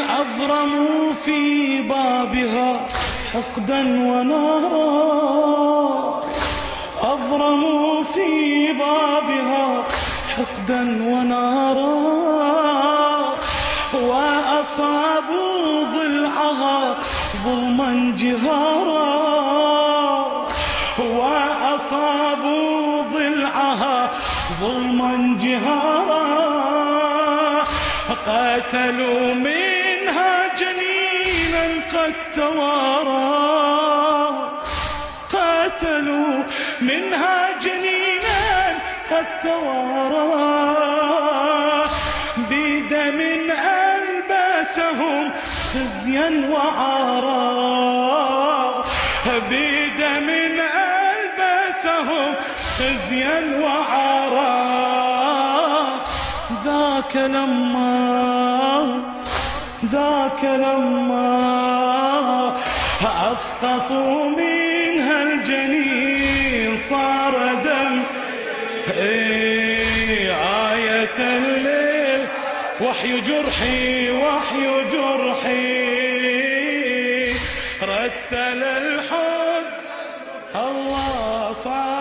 أضرموا في بابها حقدا ونارا، أضرموا في بابها حقدا ونارا، وأصابوا ضلعها ظلما جهارا، وأصابوا ضلعها ظلما جهارا، قتلوا منها جنينا قد توارى، قتلوا منها جنينا قد توارى، بدم ألبسهم خزيا وعارا، بدم ألبسهم خزيا وعارا. ذاك لما أسقطوا منها الجنين صار دم. آية الليل وحي جرحي وحي جرحي، رتل الحزن الله صار